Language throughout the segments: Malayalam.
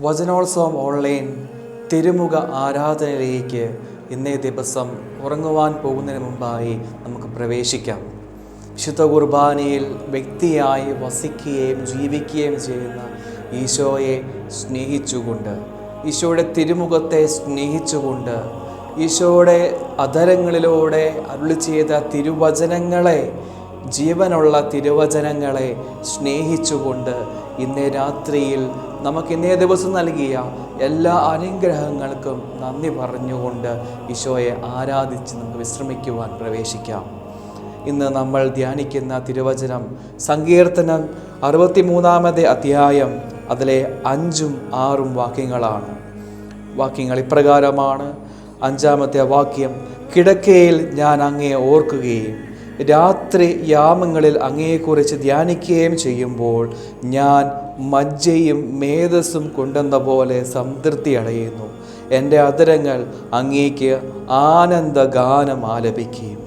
വചനോത്സവം ഓൺലൈൻ തിരുമുഖ ആരാധനയിലേക്ക് ഇന്നേ ദിവസം ഉറങ്ങുവാൻ പോകുന്നതിന് മുമ്പായി നമുക്ക് പ്രവേശിക്കാം. വിശുദ്ധ കുർബാനയിൽ വ്യക്തിയായി വസിക്കുകയും ജീവിക്കുകയും ചെയ്യുന്ന ഈശോയെ സ്നേഹിച്ചുകൊണ്ട്, ഈശോയുടെ തിരുമുഖത്തെ സ്നേഹിച്ചുകൊണ്ട്, ഈശോയുടെ അധരങ്ങളിലൂടെ അരുളി ചെയ്ത തിരുവചനങ്ങളെ, ജീവനുള്ള തിരുവചനങ്ങളെ സ്നേഹിച്ചുകൊണ്ട് ഇന്നേ രാത്രിയിൽ നമുക്ക് ഇന്നേ ദിവസം നൽകിയ എല്ലാ അനുഗ്രഹങ്ങൾക്കും നന്ദി പറഞ്ഞുകൊണ്ട് ഈശോയെ ആരാധിച്ച് നമുക്ക് വിശ്രമിക്കുവാൻ പ്രവേശിക്കാം. ഇന്ന് നമ്മൾ ധ്യാനിക്കുന്ന തിരുവചനം സങ്കീർത്തനം 63 അധ്യായം അതിലെ 5ഉം 6ഉം വാക്യങ്ങളാണ്. വാക്യങ്ങൾ ഇപ്രകാരമാണ്. 5-ാമത്തെ വാക്യം: കിടക്കയിൽ ഞാൻ അങ്ങയെ ഓർക്കുകയും രാത്രി യാമങ്ങളിൽ അങ്ങയെക്കുറിച്ച് ധ്യാനിക്കുകയും ചെയ്യുമ്പോൾ ഞാൻ മജ്ജയും മേധസ്സും കൊണ്ടെന്ന പോലെ സംതൃപ്തി അടയുന്നു. എൻ്റെ അധരങ്ങൾ അങ്ങേക്ക് ആനന്ദഗാനം ആലപിക്കുകയും.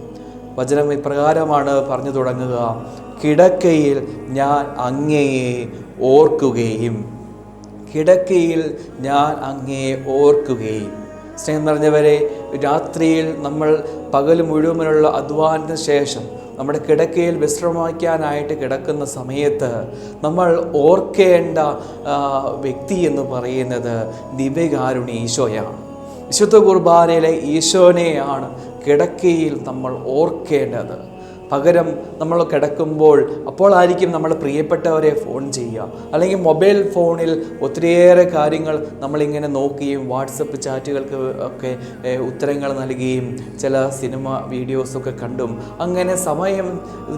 വചനം ഇപ്രകാരമാണ് പറഞ്ഞു തുടങ്ങുക: കിടക്കയിൽ ഞാൻ അങ്ങയെ ഓർക്കുകയും. കിടക്കയിൽ ഞാൻ അങ്ങയെ ഓർക്കുകയും. സ്നേഹം നിറഞ്ഞവരെ, രാത്രിയിൽ നമ്മൾ പകൽ മുഴുവനുള്ള അധ്വാനത്തിന് ശേഷം നമ്മുടെ കിടക്കയിൽ വിശ്രമിക്കാനായിട്ട് കിടക്കുന്ന സമയത്ത് നമ്മൾ ഓർക്കേണ്ട വ്യക്തി എന്ന് പറയുന്നത് ദിവ്യകാരുണ്യ ഈശോയാണ്. വിശുദ്ധ കുർബാനയിലെ ഈശോനെയാണ് കിടക്കയിൽ നമ്മൾ ഓർക്കേണ്ടത്. പകരം നമ്മൾ കിടക്കുമ്പോൾ അപ്പോഴായിരിക്കും നമ്മൾ പ്രിയപ്പെട്ടവരെ ഫോൺ ചെയ്യുക, അല്ലെങ്കിൽ മൊബൈൽ ഫോണിൽ ഒത്തിരിയേറെ കാര്യങ്ങൾ നമ്മളിങ്ങനെ നോക്കുകയും വാട്സപ്പ് ചാറ്റുകൾക്ക് ഒക്കെ ഉത്തരങ്ങൾ നൽകുകയും ചില സിനിമ വീഡിയോസൊക്കെ കണ്ടും അങ്ങനെ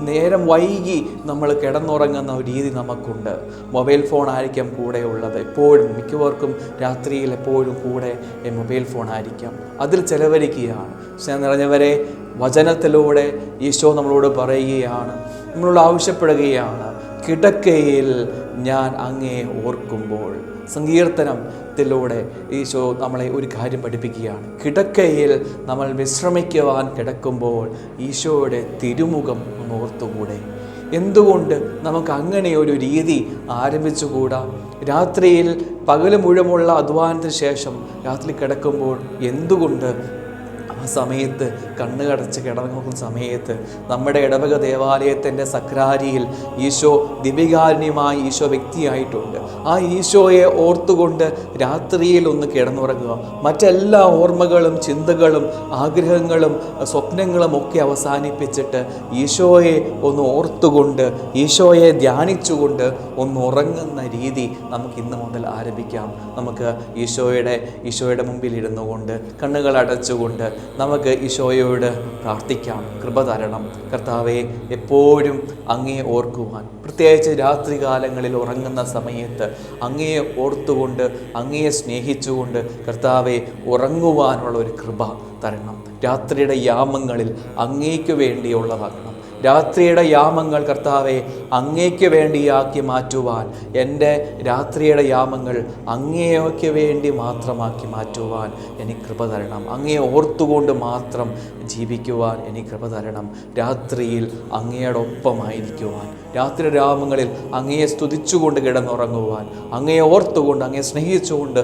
നേരം വൈകി നമ്മൾ കിടന്നുറങ്ങുന്ന ഒരു രീതി നമുക്കുണ്ട്. മൊബൈൽ ഫോൺ ആയിരിക്കാം കൂടെ ഉള്ളത്. എപ്പോഴും മിക്കവർക്കും രാത്രിയിൽ എപ്പോഴും കൂടെ മൊബൈൽ ഫോൺ ആയിരിക്കാം. അതിൽ ചെലവഴിക്കുകയാണ്. സ്നേഹം നിറഞ്ഞവരെ, വചനത്തിലൂടെ ഈശോ നമ്മളോട് പറയുകയാണ്, നമ്മളോട് ആവശ്യപ്പെടുകയാണ്: കിടക്കയിൽ ഞാൻ അങ്ങയെ ഓർക്കുമ്പോൾ. സങ്കീർത്തനത്തിലൂടെ ഈശോ നമ്മളെ ഒരു കാര്യം പഠിപ്പിക്കുകയാണ്. കിടക്കയിൽ നമ്മൾ വിശ്രമിക്കുവാൻ കിടക്കുമ്പോൾ ഈശോയുടെ തിരുമുഖം ഒന്ന് ഓർത്തുകൂടെ? എന്തുകൊണ്ട് നമുക്ക് അങ്ങനെ ഒരു രീതി ആരംഭിച്ചുകൂടാ? രാത്രിയിൽ പകൽ മുഴുവനുള്ള അധ്വാനത്തിന് ശേഷം രാത്രി കിടക്കുമ്പോൾ എന്തുകൊണ്ട് ആ സമയത്ത് കണ്ണുകടച്ച് കിടന്നുറങ്ങുന്ന സമയത്ത് നമ്മുടെ ഇടവക ദേവാലയത്തിൻ്റെ സക്രാരിയിൽ ഈശോ ദിവ്യകാരുണ്യമായി ഈശോ വ്യക്തിയായിട്ടുണ്ട്. ആ ഈശോയെ ഓർത്തുകൊണ്ട് രാത്രിയിൽ ഒന്ന് കിടന്നുറങ്ങുക. മറ്റെല്ലാ ഓർമ്മകളും ചിന്തകളും ആഗ്രഹങ്ങളും സ്വപ്നങ്ങളും ഒക്കെ അവസാനിപ്പിച്ചിട്ട് ഈശോയെ ഒന്ന് ഓർത്തുകൊണ്ട്, ഈശോയെ ധ്യാനിച്ചുകൊണ്ട് ഒന്ന് ഉറങ്ങുന്ന രീതി നമുക്ക് ഇന്ന് മുതൽ ആരംഭിക്കാം. നമുക്ക് ഈശോയുടെ മുമ്പിൽ ഇരുന്നു കൊണ്ട്, കണ്ണുകൾ അടച്ചുകൊണ്ട് നമുക്ക് ഈശോയോട് പ്രാർത്ഥിക്കാം. കൃപ തരണം കർത്താവേ, എപ്പോഴും അങ്ങയെ ഓർക്കുവാൻ, പ്രത്യേകിച്ച് രാത്രി കാലങ്ങളിൽ ഉറങ്ങുന്ന സമയത്ത് അങ്ങയെ ഓർത്തുകൊണ്ട്, അങ്ങയെ സ്നേഹിച്ചുകൊണ്ട് കർത്താവെ ഉറങ്ങുവാനുള്ള ഒരു കൃപ തരണം. രാത്രിയുടെ യാമങ്ങളിൽ അങ്ങേക്ക് വേണ്ടിയുള്ളതാകണം. രാത്രിയുടെ യാമങ്ങൾ കർത്താവെ അങ്ങേക്ക് വേണ്ടിയാക്കി മാറ്റുവാൻ, എൻ്റെ രാത്രിയുടെ യാമങ്ങൾ അങ്ങേക്ക് വേണ്ടി മാത്രമാക്കി മാറ്റുവാൻ എനിക്ക് കൃപ തരണം. അങ്ങയെ ഓർത്തുകൊണ്ട് മാത്രം ജീവിക്കുവാൻ എനിക്ക് കൃപ തരണം. രാത്രിയിൽ അങ്ങയോടൊപ്പമായിരിക്കുവാൻ, രാത്രി യാമങ്ങളിൽ അങ്ങയെ സ്തുതിച്ചുകൊണ്ട് കിടന്നുറങ്ങുവാൻ, അങ്ങയെ ഓർത്തുകൊണ്ട്, അങ്ങയെ സ്നേഹിച്ചുകൊണ്ട്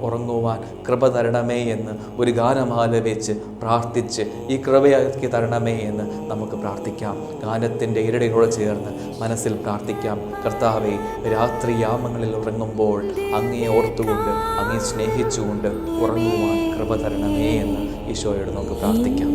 ഉറങ്ങുവാൻ കൃപ തരണമേ എന്ന് ഒരു ഗാനമാല വെച്ച് പ്രാർത്ഥിച്ച് ഈ കൃപയാക്കി തരണമേ എന്ന് നമുക്ക് പ്രാർത്ഥിക്കാം. ഗാനത്തിൻ്റെ ഇരടിനോട് ചേർന്ന് മനസ്സിൽ പ്രാർത്ഥിക്കാം. കർത്താവെ, രാത്രി യാമങ്ങളിൽ ഉറങ്ങുമ്പോൾ അങ്ങയെ ഓർത്തുകൊണ്ട്, അങ്ങയെ സ്നേഹിച്ചുകൊണ്ട് ഉറങ്ങുവാൻ കൃപ തരണമേ എന്ന് ഈശോയോട് നമുക്ക് പ്രാർത്ഥിക്കാം.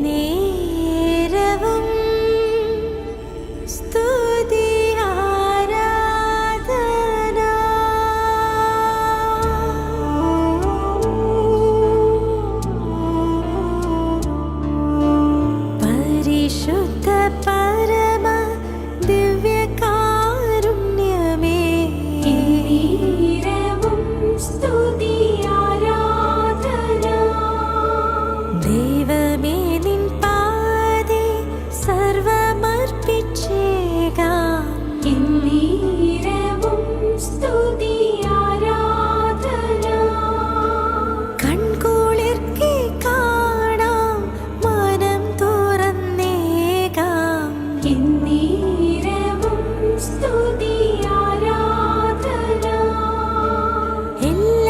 എല്ലാ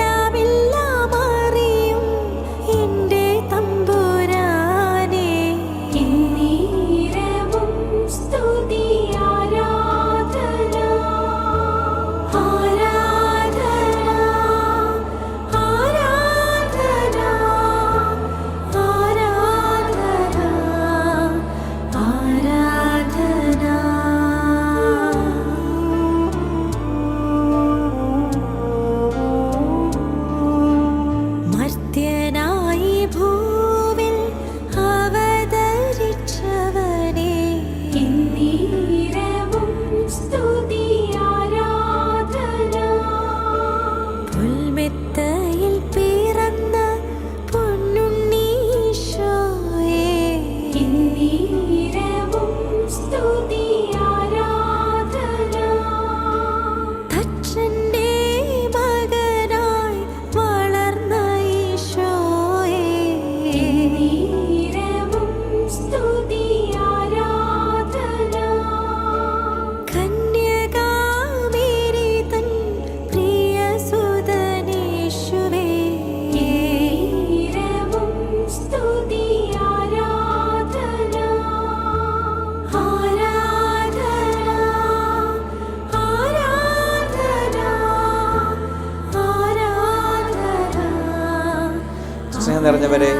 നിറഞ്ഞവരെ,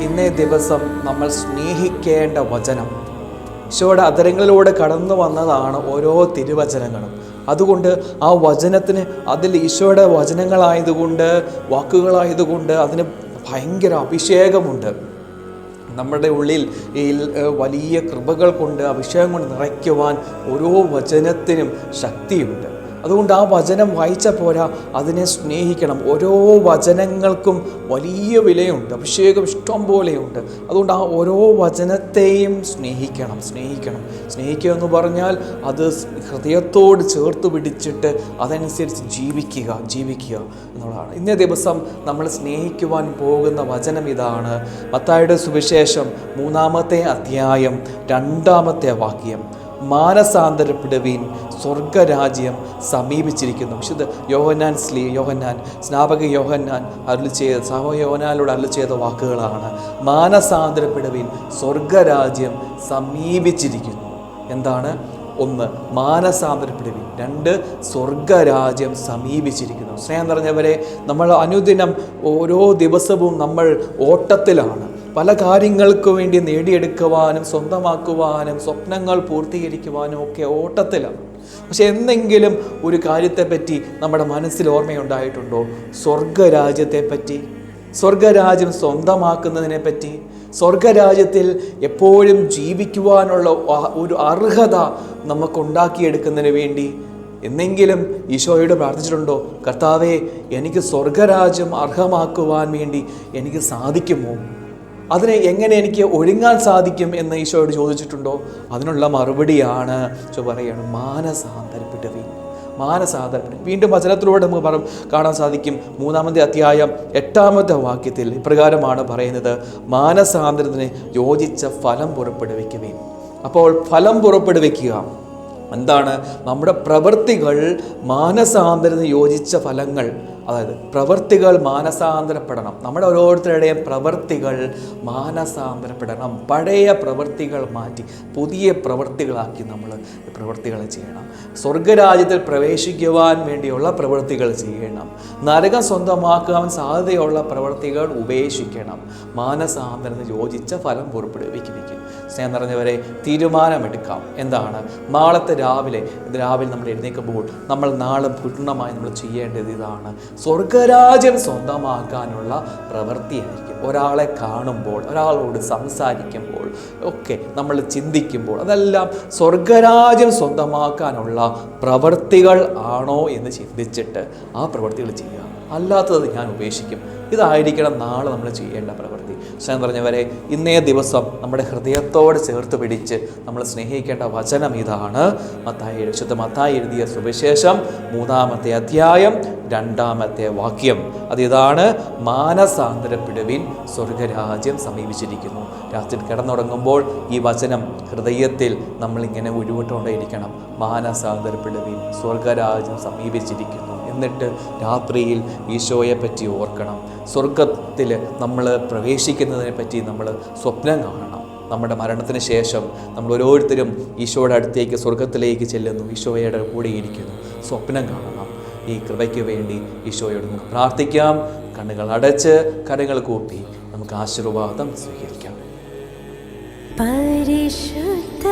ഇന്നേ ദിവസം നമ്മൾ സ്നേഹിക്കേണ്ട വചനം, ഈശോയുടെ അധരങ്ങളിലൂടെ കടന്നു വന്നതാണ് ഓരോ തിരുവചനങ്ങളും. അതുകൊണ്ട് ആ വചനത്തിന്, അതിൽ ഈശോയുടെ വചനങ്ങളായതുകൊണ്ട്, വാക്കുകളായതുകൊണ്ട് അതിന് ഭയങ്കര അഭിഷേകമുണ്ട്. നമ്മുടെ ഉള്ളിൽ ഈ വലിയ കൃപകൾ കൊണ്ട്, അഭിഷേകം കൊണ്ട് നിറയ്ക്കുവാൻ ഓരോ വചനത്തിനും ശക്തിയുണ്ട്. അതുകൊണ്ട് ആ വചനം വായിച്ചാൽ പോരാ, അതിനെ സ്നേഹിക്കണം. ഓരോ വചനങ്ങൾക്കും വലിയ വിലയുണ്ട്, അഭിഷേകം ഇഷ്ടം പോലെയുണ്ട്. അതുകൊണ്ട് ആ ഓരോ വചനത്തെയും സ്നേഹിക്കണം. സ്നേഹിക്കുക എന്ന് പറഞ്ഞാൽ അത് ഹൃദയത്തോട് ചേർത്ത് പിടിച്ചിട്ട് അതനുസരിച്ച് ജീവിക്കുക എന്നുള്ളതാണ്. ഇന്നേ ദിവസം നമ്മൾ സ്നേഹിക്കുവാൻ പോകുന്ന വചനം ഇതാണ്. മത്തായിയുടെ സുവിശേഷം 3-ാമത്തെ അധ്യായം 2-ാമത്തെ വാക്യം. മാനസാന്തരപ്പെടുവീൻ, സ്വർഗരാജ്യം സമീപിച്ചിരിക്കുന്നു. വിശുദ്ധ യോഹന്നാൻ സ്നാപക യോഹന്നാൻ യോഹന്നാനോട് അരുളി ചെയ്ത വാക്കുകളാണ്. മാനസാന്തരപ്പെടുവീൻ, സ്വർഗരാജ്യം സമീപിച്ചിരിക്കുന്നു. എന്താണ്? 1, മാനസാന്തരപ്പെടുവീൻ. 2, സ്വർഗരാജ്യം സമീപിച്ചിരിക്കുന്നു. സ്നേഹം നിറഞ്ഞവരെ, നമ്മൾ അനുദിനം ഓരോ ദിവസവും നമ്മൾ ഓട്ടത്തിലാണ്. പല കാര്യങ്ങൾക്ക് വേണ്ടി നേടിയെടുക്കുവാനും സ്വന്തമാക്കുവാനും സ്വപ്നങ്ങൾ പൂർത്തീകരിക്കുവാനും ഒക്കെ ഓട്ടത്തിലാണ്. പക്ഷെ എന്തെങ്കിലും ഒരു കാര്യത്തെപ്പറ്റി നമ്മുടെ മനസ്സിൽ ഓർമ്മയുണ്ടായിട്ടുണ്ടോ? സ്വർഗരാജ്യത്തെപ്പറ്റി, സ്വർഗരാജ്യം സ്വന്തമാക്കുന്നതിനെ പറ്റി, സ്വർഗരാജ്യത്തിൽ എപ്പോഴും ജീവിക്കുവാനുള്ള ഒരു അർഹത നമുക്കുണ്ടാക്കിയെടുക്കുന്നതിന് വേണ്ടി എന്നെങ്കിലും ഈശോയോട് പ്രാർത്ഥിച്ചിട്ടുണ്ടോ? കർത്താവേ, എനിക്ക് സ്വർഗരാജ്യം അർഹമാക്കുവാൻ വേണ്ടി എനിക്ക് സാധിക്കുമോ? അതിനെ എങ്ങനെ എനിക്ക് ഒരുങ്ങാൻ സാധിക്കും എന്ന് ഈശോയോട് ചോദിച്ചിട്ടുണ്ടോ? അതിനുള്ള മറുപടിയാണ് ഈശോ പറയുകയാണ്, മാനസാന്തരപ്പെടുവീൻ. വീണ്ടും വചനത്തിലൂടെ നമുക്ക് കാണാൻ സാധിക്കും. 3-ാമത്തെ അധ്യായം 8-ാമത്തെ വാക്യത്തിൽ ഇപ്രകാരമാണ് പറയുന്നത്, മാനസാന്തരത്തിന് യോജിച്ച ഫലം പുറപ്പെടുവിക്കുവീൻ. അപ്പോൾ ഫലം പുറപ്പെടുവിക്കുക എന്താണ്? നമ്മുടെ പ്രവൃത്തികൾ മാനസാന്തരത്തിന് യോജിച്ച ഫലങ്ങൾ, അതായത് പ്രവൃത്തികൾ മാനസാന്തരപ്പെടണം. നമ്മുടെ ഓരോരുത്തരുടെയും പ്രവൃത്തികൾ മാനസാന്തരപ്പെടണം. പഴയ പ്രവൃത്തികൾ മാറ്റി പുതിയ പ്രവൃത്തികളാക്കി നമ്മൾ പ്രവൃത്തികൾ ചെയ്യണം. സ്വർഗരാജ്യത്തിൽ പ്രവേശിക്കുവാൻ വേണ്ടിയുള്ള പ്രവൃത്തികൾ ചെയ്യണം. നരകം സ്വന്തമാക്കാൻ സാധ്യതയുള്ള പ്രവൃത്തികൾ ഉപേക്ഷിക്കണം. മാനസാന്തരത്തിന് യോജിച്ച ഫലം പുറപ്പെടുവിക്കും. സ്നേഹം നിറഞ്ഞവരെ, തീരുമാനമെടുക്കാം. എന്താണ്? നാളത്തെ രാവിലെ നമ്മൾ എഴുന്നേൽക്കുമ്പോൾ നമ്മൾ നാളെ പൂർണ്ണമായി നമ്മൾ ചെയ്യേണ്ടത് ഇതാണ്. സ്വർഗരാജ്യം സ്വന്തമാക്കാനുള്ള പ്രവൃത്തിയായിരിക്കും. ഒരാളെ കാണുമ്പോൾ, ഒരാളോട് സംസാരിക്കുമ്പോൾ ഒക്കെ നമ്മൾ ചിന്തിക്കുമ്പോൾ അതെല്ലാം സ്വർഗരാജ്യം സ്വന്തമാക്കാനുള്ള പ്രവൃത്തികൾ ആണോ എന്ന് ചിന്തിച്ചിട്ട് ആ പ്രവൃത്തികൾ ചെയ്യുക. അല്ലാത്തത് ഞാൻ ഉപേക്ഷിക്കും. ഇതായിരിക്കണം നാളെ നമ്മൾ ചെയ്യേണ്ട പ്രവൃത്തി. സ്നേഹം പറഞ്ഞവരെ, ഇന്നേ ദിവസം നമ്മുടെ ഹൃദയത്തോട് ചേർത്ത് പിടിച്ച് നമ്മൾ സ്നേഹിക്കേണ്ട വചനം ഇതാണ്. വിശുദ്ധ മത്തായി എഴുതിയ സുവിശേഷം 3-ാമത്തെ അധ്യായം 2-ാമത്തെ വാക്യം. അതിതാണ്, മാനസാന്തരപ്പെടുവിൻ, സ്വർഗരാജ്യം സമീപിച്ചിരിക്കുന്നു. രാത്രി കിടന്നുറങ്ങുമ്പോൾ ഈ വചനം ഹൃദയത്തിൽ നമ്മളിങ്ങനെ ഉരുവിട്ടുകൊണ്ടേയിരിക്കണം. മാനസാന്തരപ്പെടുവിൻ, സ്വർഗരാജ്യം സമീപിച്ചിരിക്കുന്നു. എന്നിട്ട് രാത്രിയിൽ ഈശോയെ പറ്റി ഓർക്കണം. സ്വർഗത്തിൽ നമ്മൾ പ്രവേശിക്കുന്നതിനെ പറ്റി നമ്മൾ സ്വപ്നം കാണണം. നമ്മുടെ മരണത്തിന് ശേഷം നമ്മൾ ഓരോരുത്തരും ഈശോയുടെ അടുത്തേക്ക്, സ്വർഗത്തിലേക്ക് ചെല്ലുന്നു, ഈശോയുടെ കൂടെ ഇരിക്കുന്നു. സ്വപ്നം കാണണം. ഈ കൃപയ്ക്ക് വേണ്ടി ഈശോയോട് നമുക്ക് പ്രാർത്ഥിക്കാം. കണ്ണുകൾ അടച്ച് കരങ്ങൾ കൂപ്പി നമുക്ക് ആശീർവാദം സ്വീകരിക്കാം. പരിശുദ്ധ